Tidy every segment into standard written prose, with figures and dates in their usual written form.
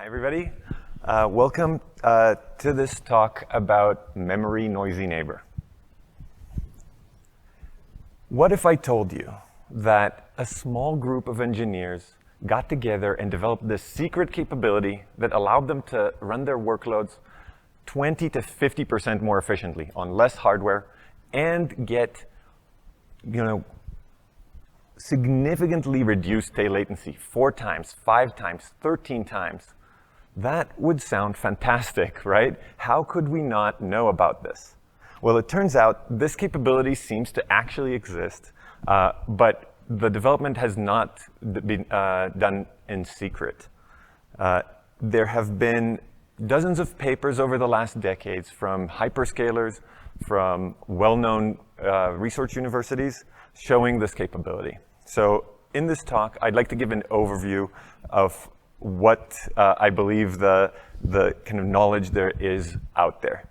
everybody. Welcome to this talk about memory noisy neighbor. What if I told you that a small group of engineers got together and developed this secret capability that allowed them to run their workloads 20 to 50% more efficiently on less hardware and get, significantly reduced tail latency 4 times, 5 times, 13 times? That would sound fantastic, right? How could we not know about this? Well, it turns out this capability seems to actually exist, but the development has not been done in secret. There have been dozens of papers over the last decades from hyperscalers, from well-known research universities showing this capability. So in this talk, I'd like to give an overview of what I believe the kind of knowledge there is out there.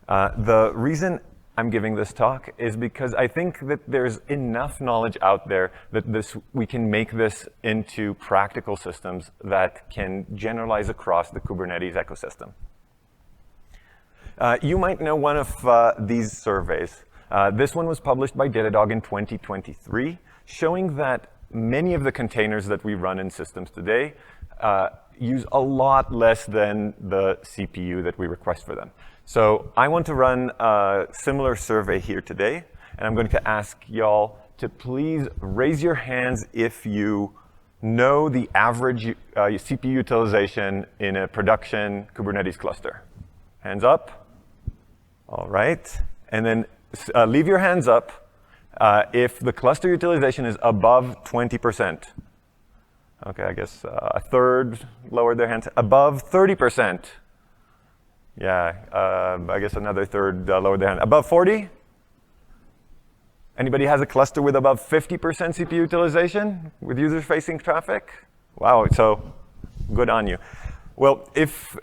The reason I'm giving this talk is because I think that there's enough knowledge out there that we can make this into practical systems that can generalize across the Kubernetes ecosystem. You might know one of these surveys. This one was published by Datadog in 2023, showing that many of the containers that we run in systems today use a lot less than the CPU that we request for them. So I want to run a similar survey here today, and I'm going to ask y'all to please raise your hands if you know the average CPU utilization in a production Kubernetes cluster. Hands up. All right. And then leave your hands up if the cluster utilization is above 20%. Okay, I guess a third lowered their hands. Above 30%. Yeah, I guess another third lowered their hand. Above 40? Anybody has a cluster with above 50% CPU utilization with user-facing traffic? Wow, so good on you. Well, if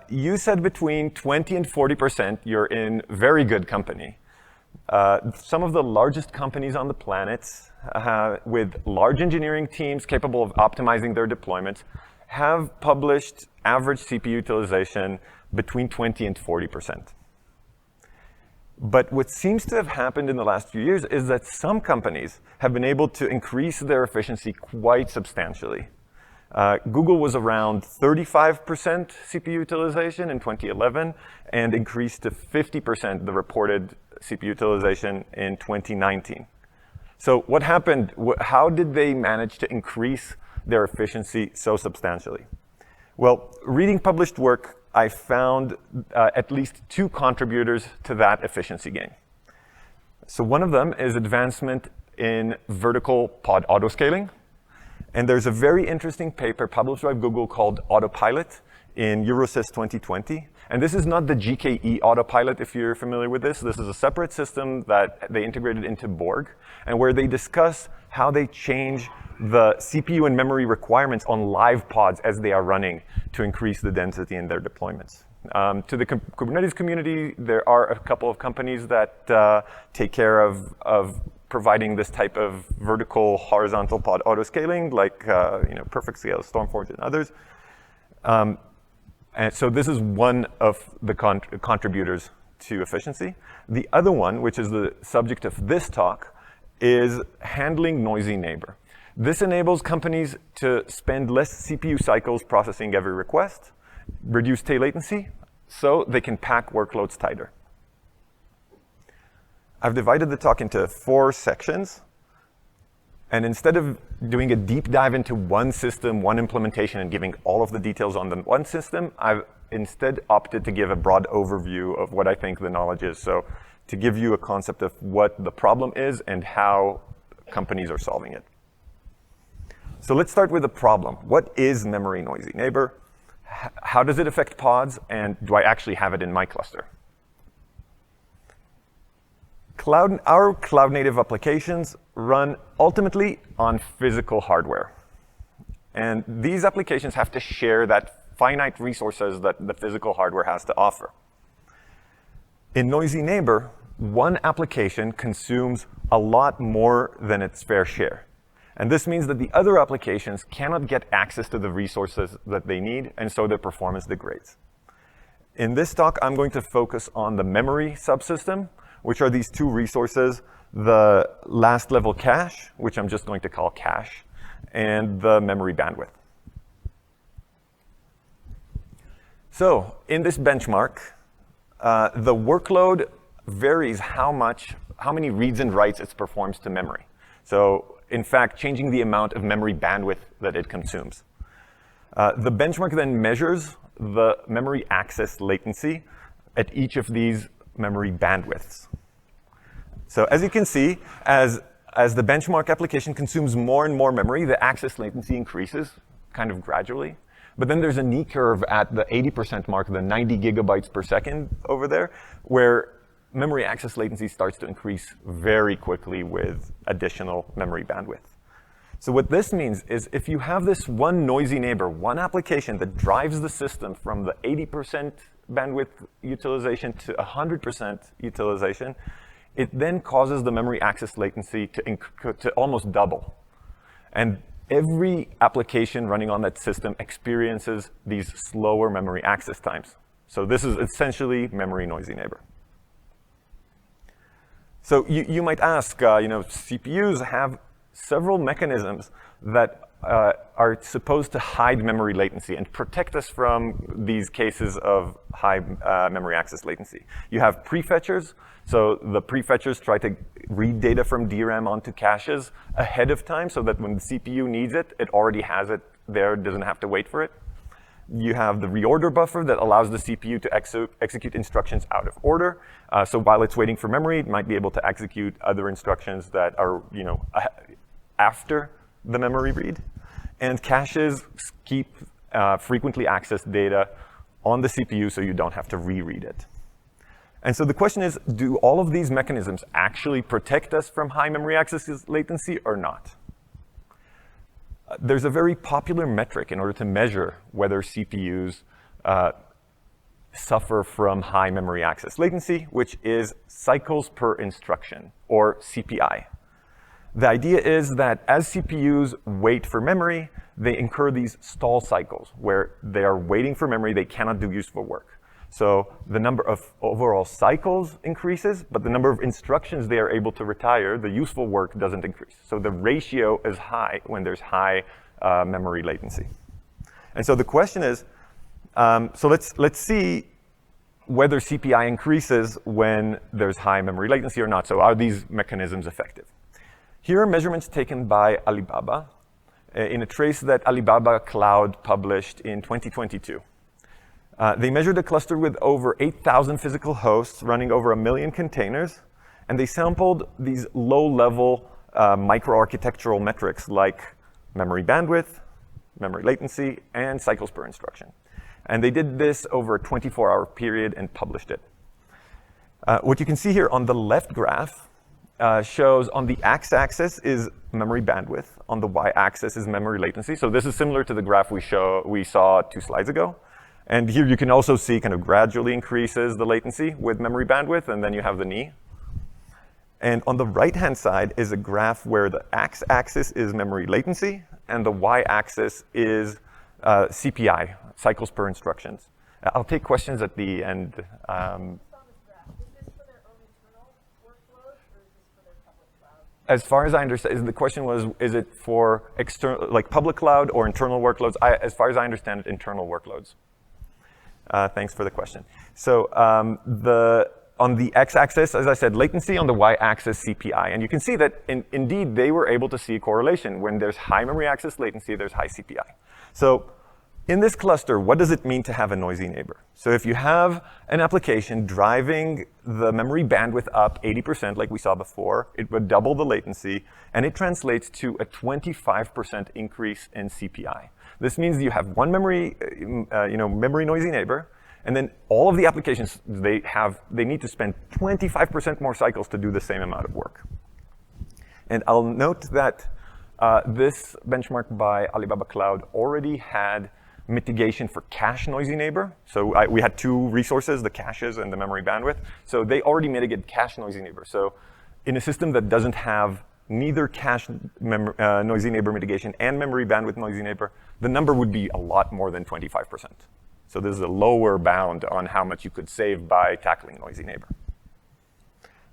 you said between 20 and 40%, you're in very good company. Some of the largest companies on the planet with large engineering teams capable of optimizing their deployments have published average CPU utilization between 20 and 40%. But what seems to have happened in the last few years is that some companies have been able to increase their efficiency quite substantially. Google was around 35% CPU utilization in 2011 and increased to 50% the reported CPU utilization in 2019. So what happened? How did they manage to increase their efficiency so substantially? Well, reading published work, I found at least 2 contributors to that efficiency gain. So one of them is advancement in vertical pod autoscaling. And there's a very interesting paper published by Google called Autopilot in Eurosys 2020. And this is not the GKE Autopilot, if you're familiar with this. This is a separate system that they integrated into Borg, and where they discuss how they change the CPU and memory requirements on live pods as they are running to increase the density in their deployments. To the Kubernetes community, there are a couple of companies that take care of providing this type of vertical horizontal pod autoscaling, like PerfScale, Stormforge, and others. And so this is one of the contributors to efficiency. The other one, which is the subject of this talk, is handling noisy neighbor. This enables companies to spend less CPU cycles processing every request, reduce tail latency, so they can pack workloads tighter. I've divided the talk into 4 sections. And instead of doing a deep dive into one system, one implementation, and giving all of the details on the one system, I've instead opted to give a broad overview of what I think the knowledge is. So to give you a concept of what the problem is and how companies are solving it. So let's start with the problem. What is memory noisy neighbor? How does it affect pods? And do I actually have it in my cluster? Our cloud-native applications run ultimately on physical hardware. And these applications have to share that finite resources that the physical hardware has to offer. In noisy neighbor, one application consumes a lot more than its fair share. And this means that the other applications cannot get access to the resources that they need, and so their performance degrades. In this talk, I'm going to focus on the memory subsystem, which are these two resources, the last level cache, which I'm just going to call cache, and the memory bandwidth. So in this benchmark, the workload varies how many reads and writes it performs to memory. So in fact, changing the amount of memory bandwidth that it consumes. The benchmark then measures the memory access latency at each of these memory bandwidths. So as you can see, as the benchmark application consumes more and more memory, the access latency increases kind of gradually. But then there's a knee curve at the 80% mark, the 90 gigabytes per second over there, where memory access latency starts to increase very quickly with additional memory bandwidth. So what this means is if you have this one noisy neighbor, one application that drives the system from the 80% bandwidth utilization to 100% utilization, it then causes the memory access latency to almost double. And every application running on that system experiences these slower memory access times. So this is essentially memory noisy neighbor. So you might ask, CPUs have several mechanisms that are supposed to hide memory latency and protect us from these cases of high memory access latency. You have prefetchers. So the prefetchers try to read data from DRAM onto caches ahead of time so that when the CPU needs it, it already has it there, doesn't have to wait for it. You have the reorder buffer that allows the CPU to execute instructions out of order. So while it's waiting for memory, it might be able to execute other instructions that are, after the memory read. And caches keep frequently accessed data on the CPU so you don't have to reread it. And so the question is, do all of these mechanisms actually protect us from high memory access latency or not? There's a very popular metric in order to measure whether CPUs suffer from high memory access latency, which is cycles per instruction, or CPI. The idea is that as CPUs wait for memory, they incur these stall cycles where they are waiting for memory, they cannot do useful work. So the number of overall cycles increases, but the number of instructions they are able to retire, the useful work doesn't increase. So the ratio is high when there's high memory latency. And so the question is, so let's see whether CPI increases when there's high memory latency or not. So are these mechanisms effective? Here are measurements taken by Alibaba in a trace that Alibaba Cloud published in 2022. They measured a cluster with over 8,000 physical hosts running over 1 million containers, and they sampled these low-level microarchitectural metrics like memory bandwidth, memory latency, and cycles per instruction. And they did this over a 24-hour period and published it. What you can see here on the left graph shows on the x-axis is memory bandwidth, on the y-axis is memory latency. So this is similar to the graph we saw 2 slides ago. And here you can also see kind of gradually increases the latency with memory bandwidth, and then you have the knee. And on the right-hand side is a graph where the x-axis is memory latency, and the y-axis is CPI, cycles per instructions. I'll take questions at the end. Is this for their own internal workload, or is this for their public cloud? As far as I understand, the question was, is it for external, like public cloud or internal workloads? As far as I understand it, internal workloads. Thanks for the question. So on the x-axis, as I said, latency, on the y-axis, CPI. And you can see that, indeed, they were able to see a correlation. When there's high memory access latency, there's high CPI. So in this cluster, what does it mean to have a noisy neighbor? So if you have an application driving the memory bandwidth up 80%, like we saw before, it would double the latency, and it translates to a 25% increase in CPI. This means you have one memory noisy neighbor, and then all of the applications they need to spend 25% more cycles to do the same amount of work. And I'll note that this benchmark by Alibaba Cloud already had mitigation for cache noisy neighbor. So we had 2 resources, the caches and the memory bandwidth. So they already mitigated cache noisy neighbor. So in a system that doesn't have neither cache noisy neighbor mitigation and memory bandwidth noisy neighbor, the number would be a lot more than 25%. So this is a lower bound on how much you could save by tackling noisy neighbor.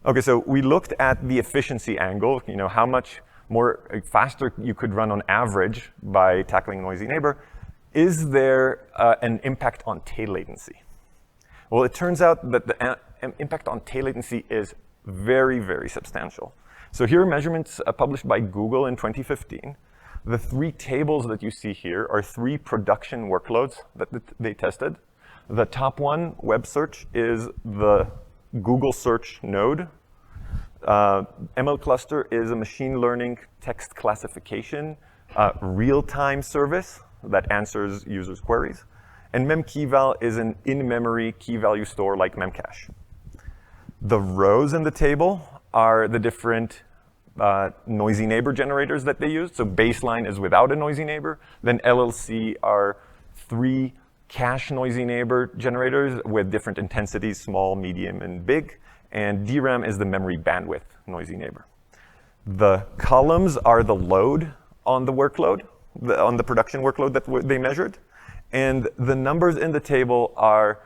Okay, so we looked at the efficiency angle, how much more faster you could run on average by tackling noisy neighbor. Is there an impact on tail latency? Well, it turns out that the impact on tail latency is very, very substantial. So here are measurements published by Google in 2015. The 3 tables that you see here are 3 production workloads that they tested. The top one, web search, is the Google search node. ML cluster is a machine learning text classification real-time service that answers users' queries. And memkeyval is an in-memory key value store like memcache. The rows in the table are the different noisy neighbor generators that they use. So baseline is without a noisy neighbor. Then LLC are 3 cache noisy neighbor generators with different intensities, small, medium, and big. And DRAM is the memory bandwidth noisy neighbor. The columns are the load on the workload, on the production workload that they measured. And the numbers in the table are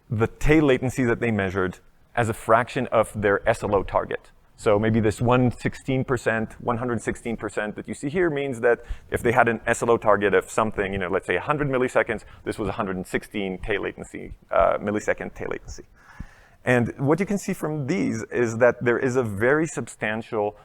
the tail latency that they measured as a fraction of their SLO target. So maybe this 116% that you see here means that if they had an SLO target of something, let's say 100 milliseconds, this was 116 tail latency, millisecond tail latency. And what you can see from these is that there is a very substantial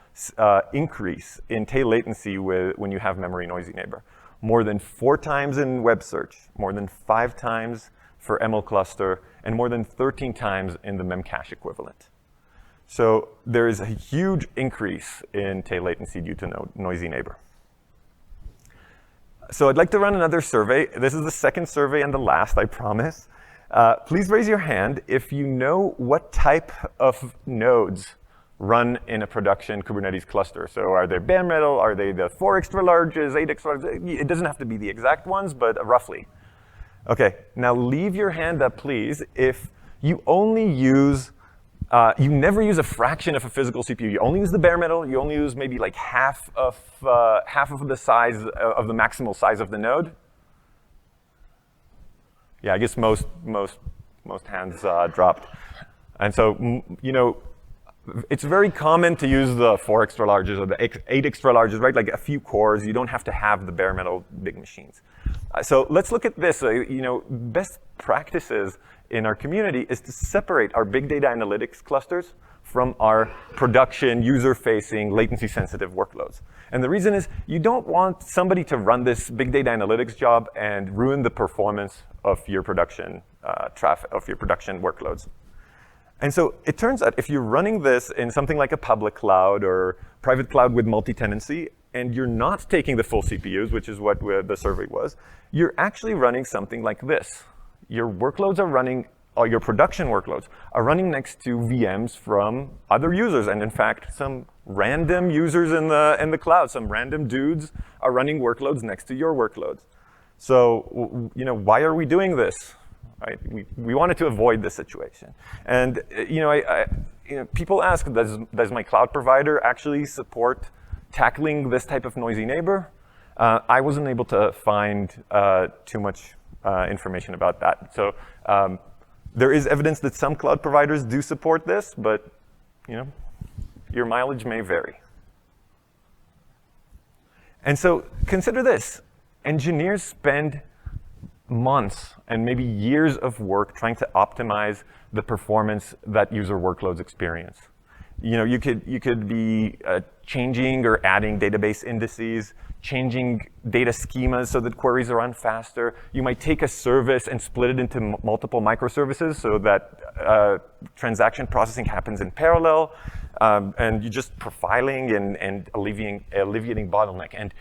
increase in tail latency when you have memory noisy neighbor. More than 4 times in web search, more than 5 times for ML cluster, and more than 13 times in the memcache equivalent. So there is a huge increase in tail latency due to noisy neighbor. So I'd like to run another survey. This is the second survey and the last, I promise. Please raise your hand if you know what type of nodes run in a production Kubernetes cluster. So are they bare metal? Are they the 4 extra larges, 8 extra larges? It doesn't have to be the exact ones, but roughly. Okay, now leave your hand up, please, if you only use, you never use a fraction of a physical CPU. You only use the bare metal. You only use maybe like half of the size of the maximal size of the node. Yeah, I guess most hands dropped. And so, it's very common to use the 4 extra larges or the 8 extra larges, right? Like a few cores. You don't have to have the bare metal big machines. So let's look at this. Best practices in our community is to separate our big data analytics clusters from our production, user-facing, latency-sensitive workloads. And the reason is you don't want somebody to run this big data analytics job and ruin the performance of your production workloads. And so it turns out if you're running this in something like a public cloud or private cloud with multi-tenancy, and you're not taking the full CPUs, which is what the survey was, you're actually running something like this. Your workloads are running, or your production workloads are running next to VMs from other users. And in fact, some random users in the cloud, some random dudes are running workloads next to your workloads. So, why are we doing this? Right? We wanted to avoid this situation. And people ask, does my cloud provider actually support tackling this type of noisy neighbor? I wasn't able to find too much information about that. So there is evidence that some cloud providers do support this, but your mileage may vary. And so consider this. Engineers spend months and maybe years of work trying to optimize the performance that user workloads experience. You could be changing or adding database indices, changing data schemas so that queries are run faster. You might take a service and split it into multiple microservices so that transaction processing happens in parallel, and you're just profiling and alleviating bottleneck. And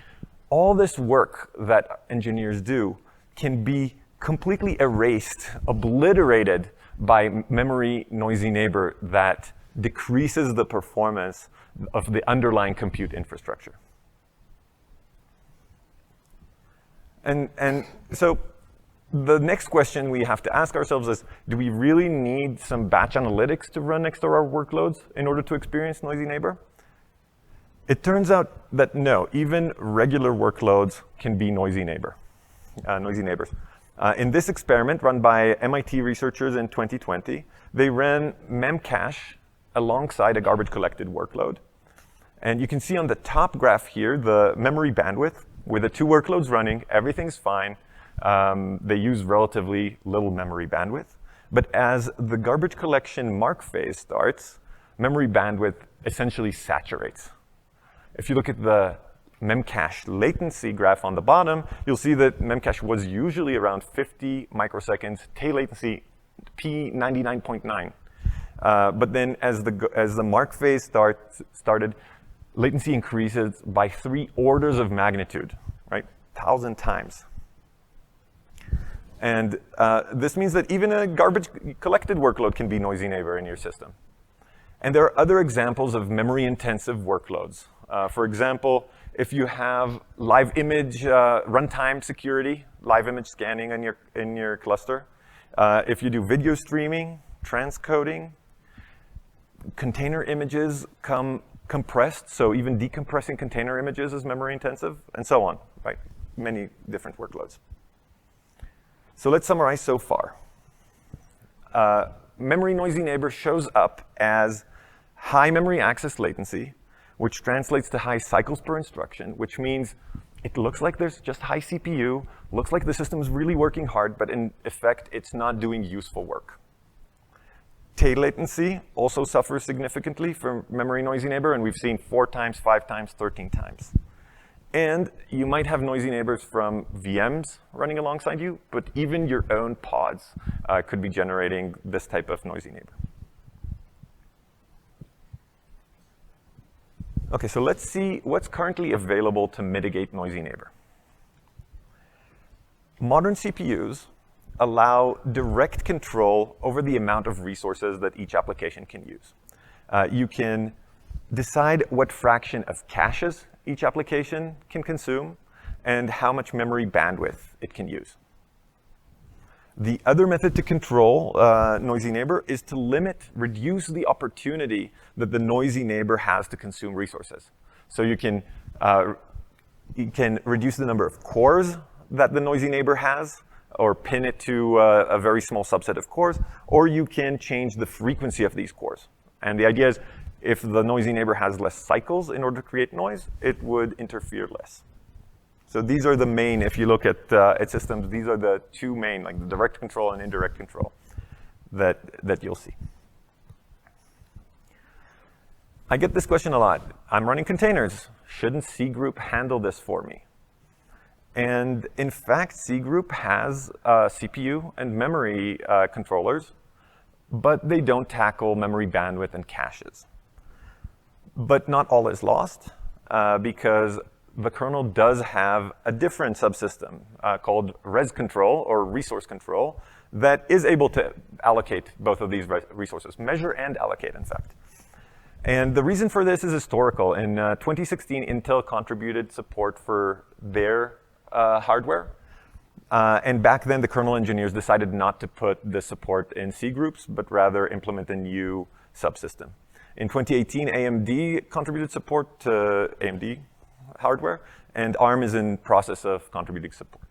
all this work that engineers do can be completely erased, obliterated by memory noisy neighbor that decreases the performance of the underlying compute infrastructure. And so the next question we have to ask ourselves is, do we really need some batch analytics to run next to our workloads in order to experience noisy neighbor? It turns out that no, even regular workloads can be noisy neighbors. In this experiment run by MIT researchers in 2020, they ran memcache alongside a garbage collected workload. And you can see on the top graph here the memory bandwidth. With the two workloads running, everything's fine. They use relatively little memory bandwidth. But as the garbage collection mark phase starts, memory bandwidth essentially saturates. If you look at the memcache latency graph on the bottom, you'll see that memcache was usually around 50 microseconds, tail latency P99.9. But then as the mark phase started, latency increases by 3 orders of magnitude, right? 1,000 times. And this means that even a garbage collected workload can be noisy neighbor in your system. And there are other examples of memory-intensive workloads. For example, if you have live image runtime security, live image scanning in your cluster, if you do video streaming, transcoding, container images come compressed, so even decompressing container images is memory-intensive, and so on, right? Many different workloads. So let's summarize so far. Memory noisy neighbor shows up as high memory access latency, which translates to high cycles per instruction, which means it looks like there's just high CPU, looks like the system's really working hard, but in effect, it's not doing useful work. Tail latency also suffers significantly from memory noisy neighbor, and we've seen 4 times, 5 times, 13 times. And you might have noisy neighbors from VMs running alongside you, but even your own pods could be generating this type of noisy neighbor. Okay, so let's see what's currently available to mitigate noisy neighbor. Modern CPUs allow direct control over the amount of resources that each application can use. You can decide what fraction of caches each application can consume and how much memory bandwidth it can use. The other method to control noisy neighbor is to reduce the opportunity that the noisy neighbor has to consume resources. So you can reduce the number of cores that the noisy neighbor has, or pin it to a very small subset of cores, or you can change the frequency of these cores. And the idea is, if the noisy neighbor has less cycles in order to create noise, it would interfere less. So these are the main, if you look at systems, these are the two main, like the direct control and indirect control that you'll see. I get this question a lot. I'm running containers. Shouldn't cgroup handle this for me? And in fact, cgroup has CPU and memory controllers, but they don't tackle memory bandwidth and caches. But not all is lost, because the kernel does have a different subsystem called res control, or resource control, that is able to allocate both of these resources, measure and allocate, in fact. And the reason for this is historical. In 2016, Intel contributed support for their hardware. And back then, the kernel engineers decided not to put the support in cgroups, but rather implement a new subsystem. In 2018, AMD contributed support to AMD hardware, and ARM is in process of contributing support.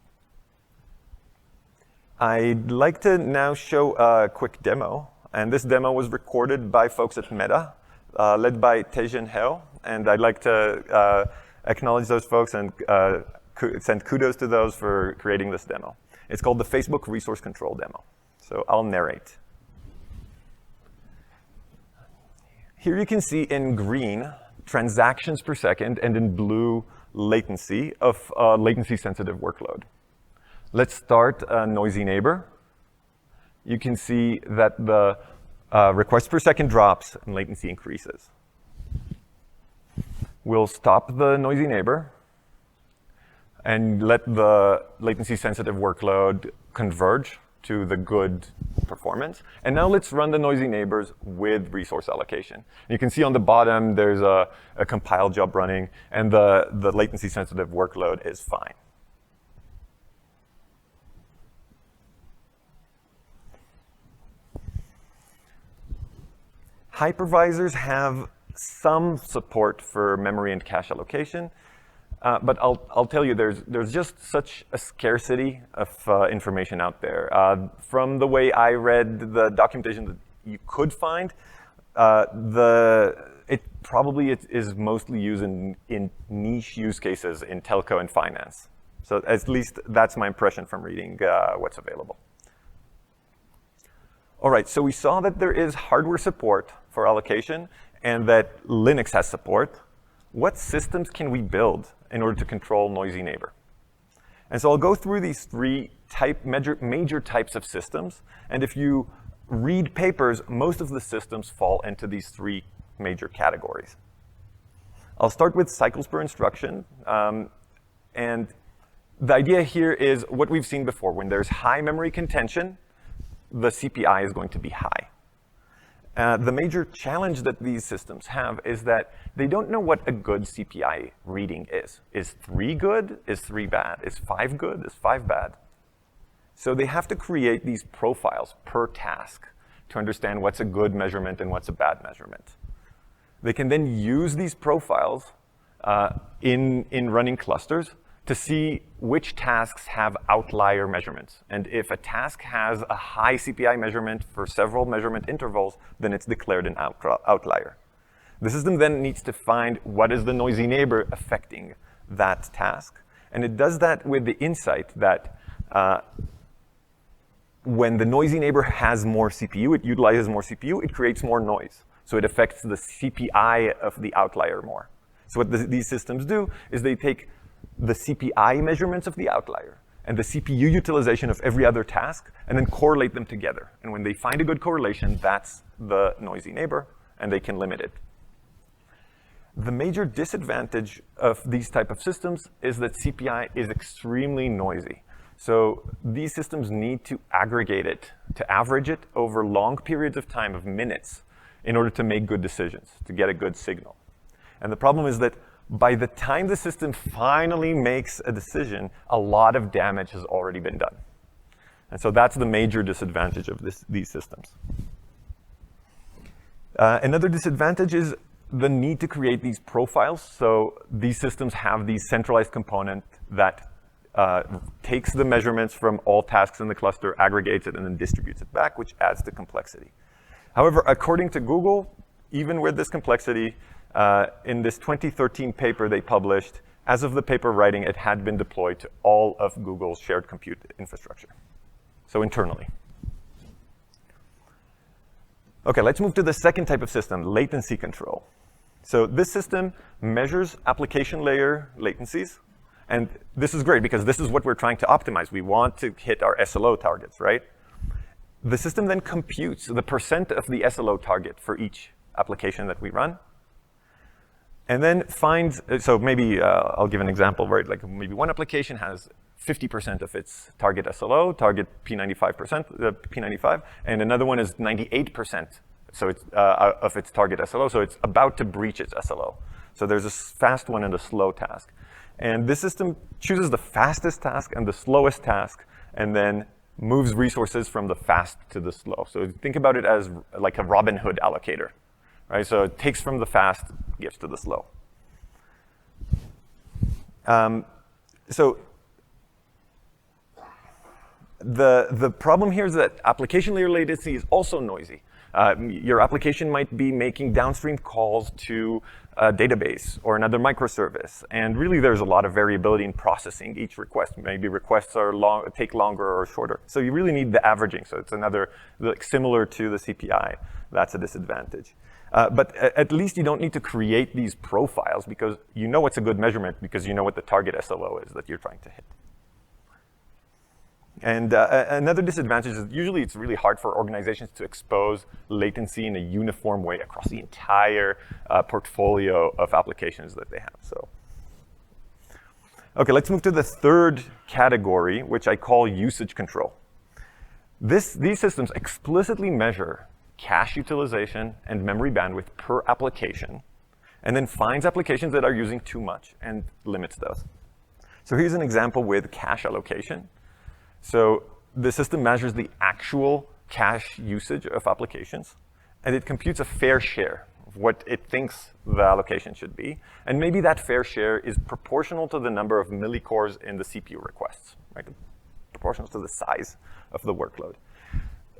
I'd like to now show a quick demo, and this demo was recorded by folks at Meta, led by Tejan Heo, and I'd like to acknowledge those folks and send kudos to those for creating this demo. It's called the Facebook Resource Control Demo. So I'll narrate. Here you can see in green transactions per second, and in blue latency of a latency-sensitive workload. Let's start a noisy neighbor. You can see that the requests per second drops and latency increases. We'll stop the noisy neighbor and let the latency-sensitive workload converge to the good performance. And now let's run the noisy neighbors with resource allocation. You can see on the bottom, there's a compile job running, and the latency-sensitive workload is fine. Hypervisors have some support for memory and cache allocation, but I'll tell you, there's just such a scarcity of information out there. From the way I read the documentation that you could find, it probably is mostly used in niche use cases in telco and finance. So at least that's my impression from reading what's available. All right, so we saw that there is hardware support for allocation and that Linux has support. What systems can we build in order to control noisy neighbor? And so I'll go through these three major types of systems. And if you read papers, most of the systems fall into these three major categories. I'll start with cycles per instruction. And the idea here is what we've seen before. When there's high memory contention, the CPI is going to be high. The major challenge that these systems have is that they don't know what a good CPI reading is. Is 3 good? Is 3 bad? Is 5 good? Is 5 bad? So they have to create these profiles per task to understand what's a good measurement and what's a bad measurement. They can then use these profiles in running clusters to see which tasks have outlier measurements. And if a task has a high CPI measurement for several measurement intervals, then it's declared an outlier. The system then needs to find what is the noisy neighbor affecting that task. And it does that with the insight that when the noisy neighbor has more CPU, it utilizes more CPU, it creates more noise. So it affects the CPI of the outlier more. So what these systems do is they take the CPI measurements of the outlier and the CPU utilization of every other task and then correlate them together. And when they find a good correlation, that's the noisy neighbor, and they can limit it. The major disadvantage of these type of systems is that CPI is extremely noisy. So these systems need to aggregate it, to average it over long periods of time of minutes in order to make good decisions, to get a good signal. And the problem is that by the time the system finally makes a decision, a lot of damage has already been done. And so that's the major disadvantage of these systems. Another disadvantage is the need to create these profiles. So these systems have these centralized component that takes the measurements from all tasks in the cluster, aggregates it, and then distributes it back, which adds to complexity. However, according to Google, even with this complexity, in this 2013 paper they published, as of the paper writing, it had been deployed to all of Google's shared compute infrastructure, so internally. Okay, let's move to the second type of system, latency control. So this system measures application layer latencies, and this is great because this is what we're trying to optimize. We want to hit our SLO targets, right? The system then computes the percent of the SLO target for each application that we run, and then finds, so maybe I'll give an example, right? Like maybe one application has 50% of its target SLO, target P95, and another one is 98%, so it's of its target SLO, so it's about to breach its SLO. So there's a fast one and a slow task. And this system chooses the fastest task and the slowest task, and then moves resources from the fast to the slow. So think about it as like a Robin Hood allocator. Right, so it takes from the fast, gives to the slow. So the problem here is that application layer latency is also noisy. Your application might be making downstream calls to a database or another microservice, and really there's a lot of variability in processing each request. Maybe requests are take longer or shorter. So you really need the averaging. So it's another, like, similar to the CPI. That's a disadvantage. But at least you don't need to create these profiles because you know what's a good measurement because you know what the target SLO is that you're trying to hit. And another disadvantage is usually it's really hard for organizations to expose latency in a uniform way across the entire portfolio of applications that they have. So, okay, let's move to the third category, which I call usage control. These systems explicitly measure cache utilization and memory bandwidth per application, and then finds applications that are using too much and limits those. So here's an example with cache allocation. So the system measures the actual cache usage of applications, and it computes a fair share. of what it thinks the allocation should be. And maybe that fair share is proportional to the number of millicores in the CPU requests, right? Proportional to the size of the workload.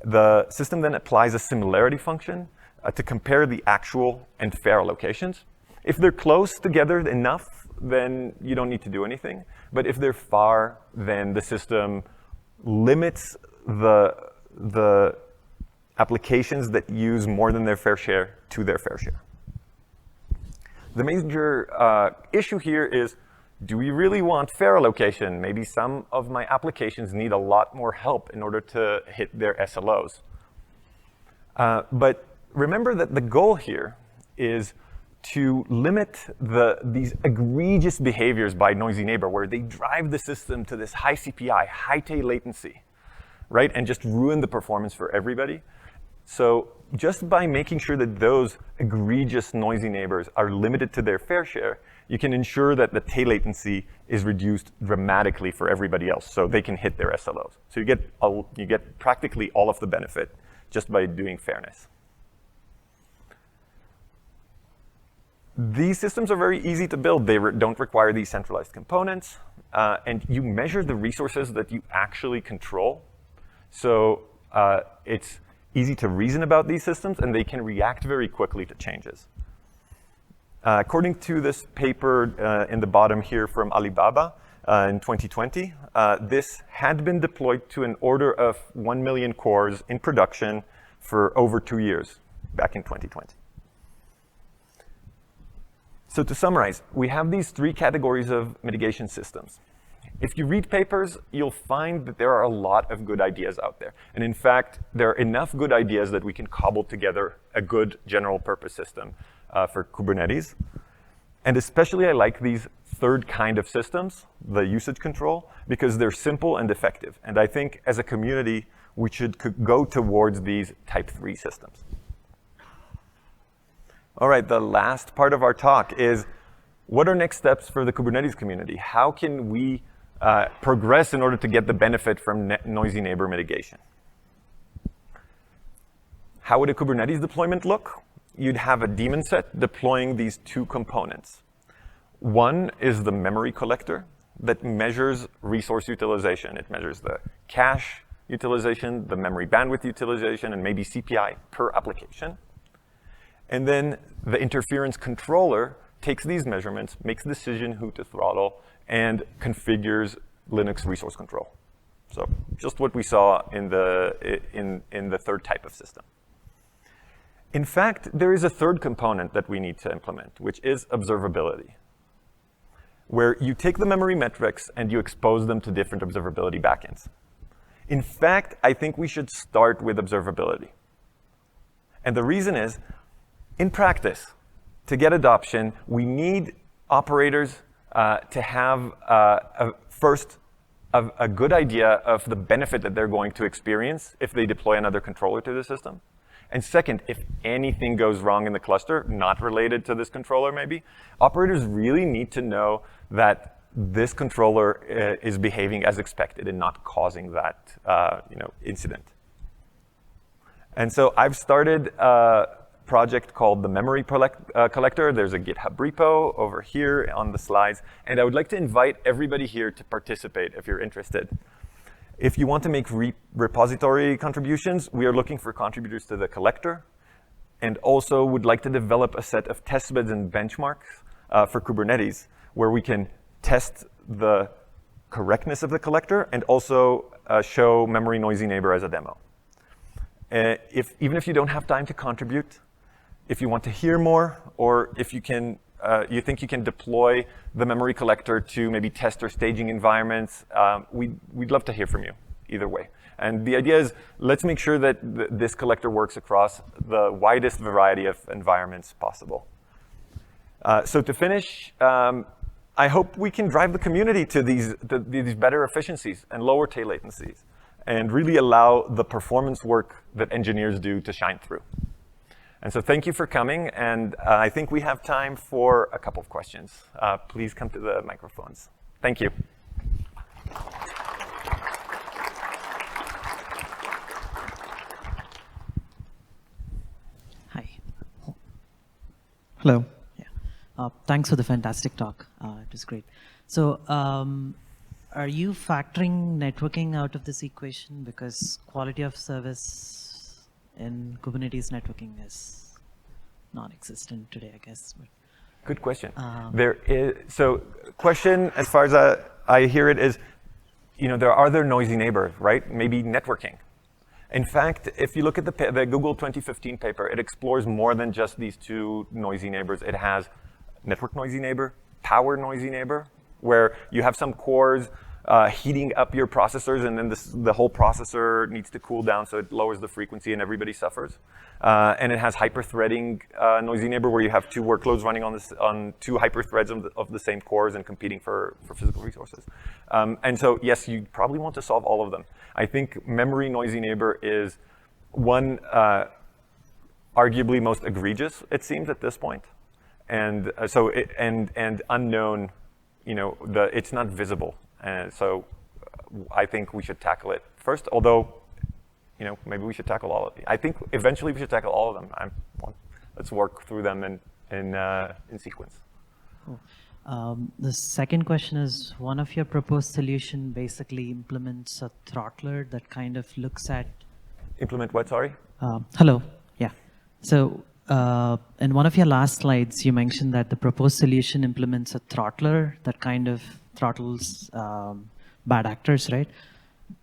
The system then applies a similarity function to compare the actual and fair allocations. If they're close together enough, then you don't need to do anything. But if they're far, then the system limits the applications that use more than their fair share to their fair share. The major issue here is, do we really want fair allocation? Maybe some of my applications need a lot more help in order to hit their SLOs. But remember that the goal here is to limit these egregious behaviors by noisy neighbor, where they drive the system to this high CPI, high tail latency, right? And just ruin the performance for everybody. So just by making sure that those egregious noisy neighbors are limited to their fair share, you can ensure that the tail latency is reduced dramatically for everybody else, so they can hit their SLOs. So you get practically all of the benefit just by doing fairness. These systems are very easy to build. They don't require these centralized components, and you measure the resources that you actually control. So it's easy to reason about these systems, and they can react very quickly to changes. According to this paper in the bottom here from Alibaba in 2020, this had been deployed to an order of 1 million cores in production for over 2 years back in 2020. So to summarize, we have these 3 categories of mitigation systems. If you read papers, you'll find that there are a lot of good ideas out there. And in fact, there are enough good ideas that we can cobble together a good general purpose system for Kubernetes. And especially I like these third kind of systems, the usage control, because they're simple and effective. And I think as a community, we should go towards these type 3 systems. All right, the last part of our talk is, what are next steps for the Kubernetes community? How can we progress in order to get the benefit from noisy neighbor mitigation? How would a Kubernetes deployment look? You'd have a daemon set deploying these 2 components. One is the memory collector that measures resource utilization. It measures the cache utilization, the memory bandwidth utilization, and maybe CPI per application. And then the interference controller takes these measurements, makes a decision who to throttle, and configures Linux resource control. So just what we saw in the third type of system. In fact, there is a third component that we need to implement, which is observability, where you take the memory metrics and you expose them to different observability backends. In fact, I think we should start with observability. And the reason is, in practice, to get adoption, we need operators to have first a good idea of the benefit that they're going to experience if they deploy another controller to the system. And second, if anything goes wrong in the cluster, not related to this controller maybe, operators really need to know that this controller is behaving as expected and not causing that incident. And so I've started a project called the Memory Collector. There's a GitHub repo over here on the slides. And I would like to invite everybody here to participate if you're interested. If you want to make repository contributions, we are looking for contributors to the collector, and also would like to develop a set of testbeds and benchmarks for Kubernetes, where we can test the correctness of the collector and also show memory noisy neighbor as a demo. Even if you don't have time to contribute, if you want to hear more, or if you think you can deploy the memory collector to maybe test or staging environments, we'd love to hear from you either way. And the idea is, let's make sure that this collector works across the widest variety of environments possible. So to finish, I hope we can drive the community to these better efficiencies and lower tail latencies, and really allow the performance work that engineers do to shine through. And so thank you for coming, and I think we have time for a couple of questions. Please come to the microphones. Thank you. Hi. Hello. Yeah. Thanks for the fantastic talk. It was great. So, are you factoring networking out of this equation? Because quality of service in Kubernetes networking is non-existent today, I guess. But, Good question. So question, as far as I hear it, is, there are other noisy neighbors, right? Maybe networking. In fact, if you look at the Google 2015 paper, it explores more than just these two noisy neighbors. It has network noisy neighbor, power noisy neighbor, where you have some cores heating up your processors, and then the whole processor needs to cool down, so it lowers the frequency and everybody suffers. And it has hyper-threading noisy neighbor, where you have two workloads running on two hyper-threads of the same cores and competing for physical resources. And so, yes, you probably want to solve all of them. I think memory noisy neighbor is one arguably most egregious, it seems, at this point. And and unknown, it's not visible. And so I think we should tackle it first, although, maybe we should tackle all of them. I think eventually we should tackle all of them. Let's work through them in sequence. cool. The second question is, one of your proposed solution basically implements a throttler that kind of looks at... Implement what, sorry? Hello, yeah. So in one of your last slides, you mentioned that the proposed solution implements a throttler that kind of throttles bad actors, right?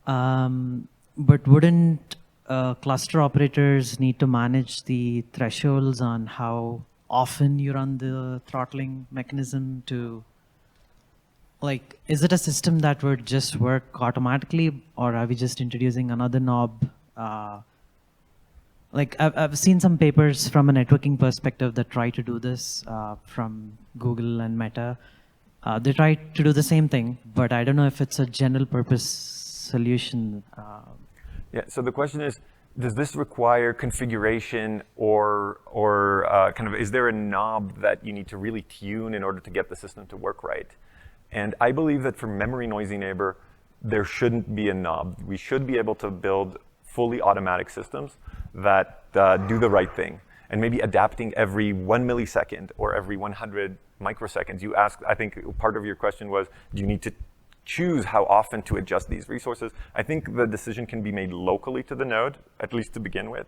But wouldn't cluster operators need to manage the thresholds on how often you run the throttling mechanism to, like, is it a system that would just work automatically, or are we just introducing another knob? Like, I've seen some papers from a networking perspective that try to do this from Google and Meta. They try to do the same thing, but I don't know if it's a general purpose solution. Yeah, so the question is, does this require configuration or is there a knob that you need to really tune in order to get the system to work right? And I believe that for memory noisy neighbor, there shouldn't be a knob. We should be able to build fully automatic systems that do the right thing, and maybe adapting every 1 millisecond or every 100 microseconds. You asked, I think part of your question was, do you need to choose how often to adjust these resources? I think the decision can be made locally to the node, at least to begin with,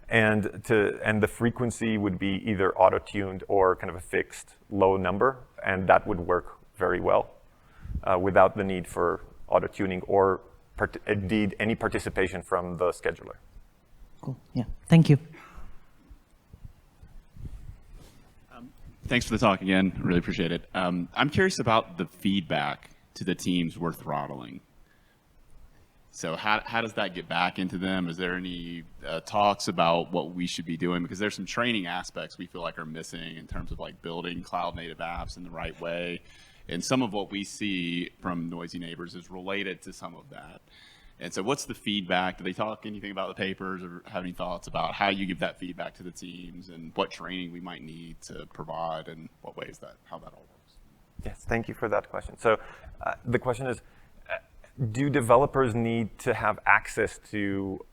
and the frequency would be either auto-tuned or kind of a fixed low number, and that would work very well without the need for auto-tuning or indeed any participation from the scheduler. Cool. Yeah. Thank you. Thanks for the talk again. Really appreciate it. I'm curious about the feedback to the teams we're throttling. So how does that get back into them? Is there any talks about what we should be doing? Because there's some training aspects we feel like are missing in terms of like building cloud native apps in the right way. And some of what we see from noisy neighbors is related to some of that. And so what's the feedback? Do they talk anything about the papers or have any thoughts about how you give that feedback to the teams and what training we might need to provide and what ways how that all works? Yes, thank you for that question. So the question is, do developers need to have access to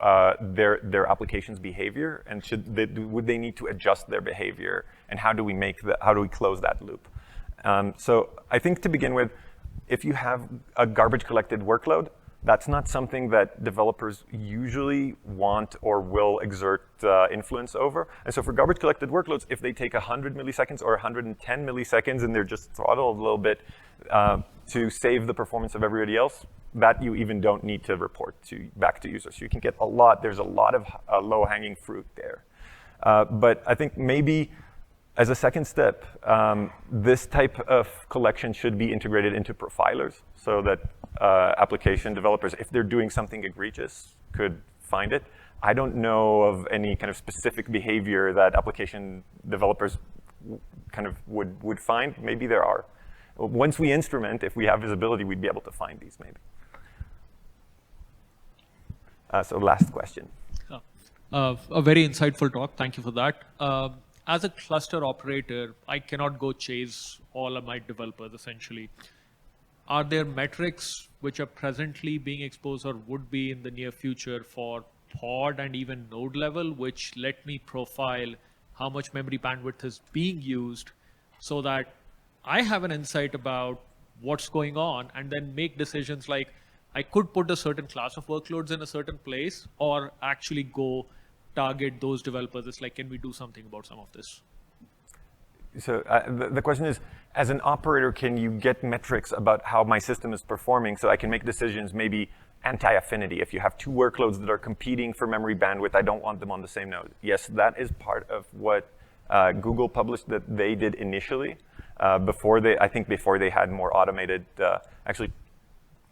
their application's behavior, and would they need to adjust their behavior, and how do we close that loop? So I think to begin with, if you have a garbage collected workload, that's not something that developers usually want or will exert influence over. And so for garbage collected workloads, if they take 100 milliseconds or 110 milliseconds and they're just throttled a little bit to save the performance of everybody else, that you even don't need to report back to users. So you can get there's a lot of low-hanging fruit there. But I think maybe as a second step, this type of collection should be integrated into profilers so that application developers, if they're doing something egregious, could find it. I don't know of any kind of specific behavior that application developers kind of would find. Maybe there are. Once we instrument, if we have visibility, we'd be able to find these maybe. So last question. A very insightful talk. Thank you for that. As a cluster operator, I cannot go chase all of my developers, essentially. Are there metrics which are presently being exposed or would be in the near future for pod and even node level, which let me profile how much memory bandwidth is being used, so that I have an insight about what's going on, and then make decisions like I could put a certain class of workloads in a certain place, or actually go target those developers. It's like, can we do something about some of this? So the question is, as an operator, can you get metrics about how my system is performing so I can make decisions, maybe anti-affinity? If you have two workloads that are competing for memory bandwidth, I don't want them on the same node. Yes, that is part of what Google published that they did initially, before they had more automated, actually,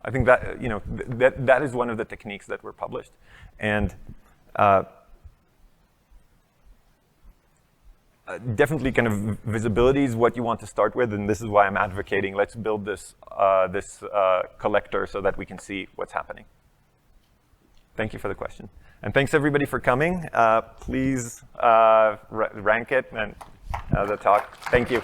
I think that, that is one of the techniques that were published. And definitely kind of visibility is what you want to start with, and this is why I'm advocating, let's build this, collector so that we can see what's happening. Thank you for the question. And thanks everybody for coming. Please rank it and the talk. Thank you.